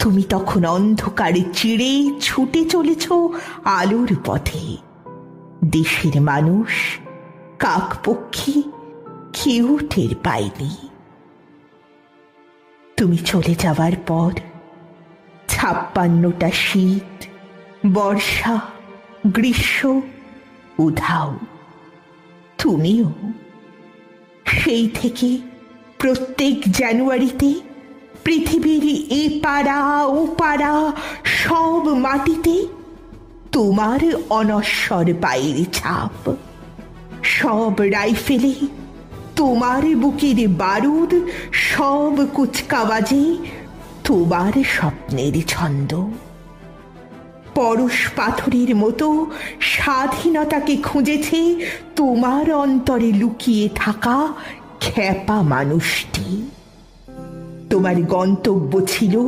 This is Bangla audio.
তুমি তখন অন্ধকারে চিড়ে ছুটে চলেছ আলোর পথে। দেশের মানুষ, কাকপক্ষী কেউ টের পায়নি। তুমি চলে যাওয়ার পর 56টা শীত, বর্ষা, গ্রীষ্ম, উধাও। তুমিও সেই থেকে প্রত্যেক জানুয়ারিতে পৃথিবীর এ পাড়া ও পাড়া সব মাটিতে তোমার অনশ্বর পায়ের ছাপ। সব রাইফেলে তোমার বুকের বারুদ, সব কুচকাওয়াজে তোমার স্বপ্নের ছন্দ। পরশ পাথরের মতো স্বাধীনতাকে খুঁজেছে তোমার অন্তরে লুকিয়ে থাকা খ্যাপা মানুষটি। তোমার গন্তব্য ছিল